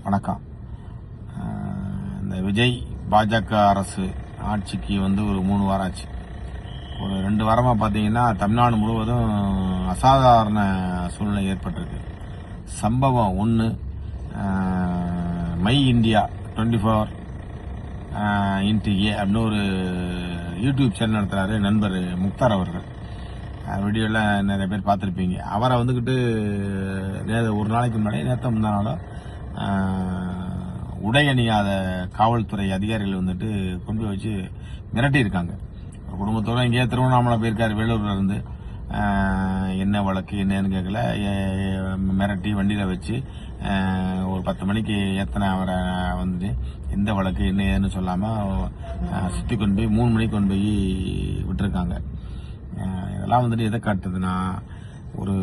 வணக்கம். இந்த விஜய் பாஜக அரசு ஆட்சிக்கு ஒரு 3 வாரம் ஆச்சு. ஒரு 2 வாரமாக பார்த்தீங்கன்னா தமிழ்நாடு முழுவதும் அசாதாரண சூழ்நிலை ஏற்பட்டிருக்கு. சம்பவம் 1, மை இந்தியா 24x A அப்படின்னு ஒரு யூடியூப் சேனல் நடத்துகிறாரு நண்பர் முக்தார் அவர்கள். வீடியோவில் நிறைய பேர் பார்த்துருப்பீங்க. அவரை ஒரு நாளைக்கு முன்னாடி முந்தானாலும் உடை அணியாத காவல்துறை அதிகாரிகள் கொண்டு போய் வச்சு மிரட்டியிருக்காங்க. குடும்பத்தோடு இங்கேயே திருவண்ணாமலை போயிருக்காரு வேலூர்ல இருந்து. என்ன வழக்கு என்னன்னு கேட்கல, மிரட்டி வண்டியில் வச்சு ஒரு 10 மணிக்கு ஏத்தனை அவரை எந்த வழக்கு என்ன ஏதுன்னு சொல்லாமல் சுற்றி கொண்டு போய் 3 மணிக்கு கொண்டு போய் விட்டுருக்காங்க. இதெல்லாம் எதை காட்டுதுன்னா ஒரு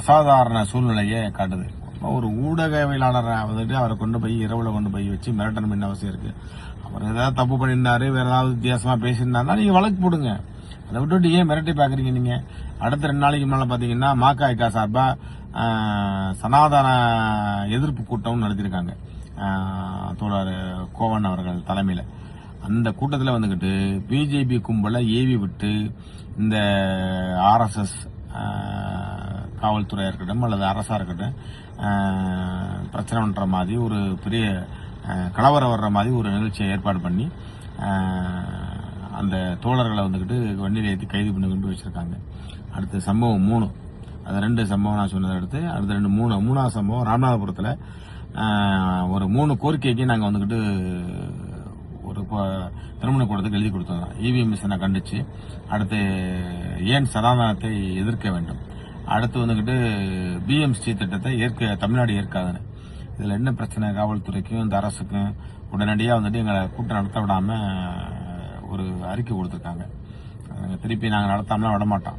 அசாதாரண சூழ்நிலையை காட்டுது. ஒரு ஊடகவியலாளரை அவரை கொண்டு போய் இரவுல கொண்டு போய் வச்சு மிரட்டணும் என்ன அவசியம் இருக்கு? அவர் ஏதாவது தப்பு பண்ணியிருந்தாரு, வேற ஏதாவது வித்தியாசமா பேசியிருந்தாருன்னா நீங்க வழக்கு போடுங்க. அதை விட்டுட்டு ஏன் மிரட்டி பாக்குறீங்க? நீங்க அடுத்த 2 நாளைக்கு முன்னால பாத்தீங்கன்னா மக சார்பா சனாதன எதிர்ப்பு கூட்டம் நடத்திருக்காங்க தோழர் கோவன் அவர்கள் தலைமையில. அந்த கூட்டத்தில் பிஜேபி கும்பலை ஏவி விட்டு இந்த RSS காவல்துறையா இருக்கட்டும் அல்லது அரசா இருக்கட்டும் பிரச்சனை பண்ற மாதிரி ஒரு பெரிய கலவரம் வர்ற மாதிரி ஒரு நிகழ்ச்சியை ஏற்பாடு பண்ணி அந்த தோழர்களை வண்டியில் ஏற்றி கைது பண்ணி கொண்டு வச்சிருக்காங்க. அடுத்த சம்பவம் 3, அது 2 சம்பவம் நான் சொன்னதை அடுத்து அடுத்த 3வது சம்பவம் ராமநாதபுரத்தில் ஒரு 3 கோரிக்கைக்கு நாங்கள் ஒரு திருமண கூடத்துக்கு எழுதி கொடுத்தோம். EVM மிஷனை கண்டிச்சு, அடுத்து ஏன் சனாதனத்தை எதிர்க்க வேண்டும், அடுத்து BMC திட்டத்தை தமிழ்நாடு ஏற்காதுன்னு. இதுல என்ன பிரச்சனை? காவல்துறைக்கும் இந்த அரசுக்கும் உடனடியா எங்களை கூட்டம் நடத்த விடாம ஒரு அறிக்கை கொடுத்திருக்காங்க. திருப்பி நாங்கள் நடத்தாமலாம் விடமாட்டோம்.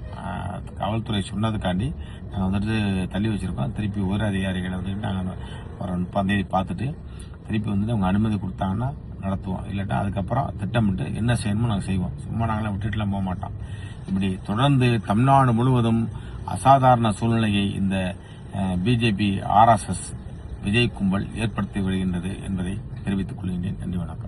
காவல்துறை சொன்னதுக்காண்டி நாங்கள் தள்ளி வச்சிருக்கோம். திருப்பி உயர் அதிகாரிகளை நாங்கள் ஒரு 30ஆம் தேதி பார்த்துட்டு திருப்பி அவங்க அனுமதி கொடுத்தாங்கன்னா நடத்துவோம். இல்லாட்டா அதுக்கப்புறம் திட்டமிட்டு என்ன செய்யணுமோ நாங்கள் செய்வோம். சும்மா நாங்களாம் விட்டுட்டுலாம் போக மாட்டோம். இப்படி தொடர்ந்து தமிழ்நாடு முழுவதும் அசாதாரண சூழ்நிலையை இந்த பிஜேபி RSS விஜய் கும்பல் ஏற்படுத்தி வருகின்றது என்பதை தெரிவித்துக் கொள்கின்றேன். நன்றி, வணக்கம்.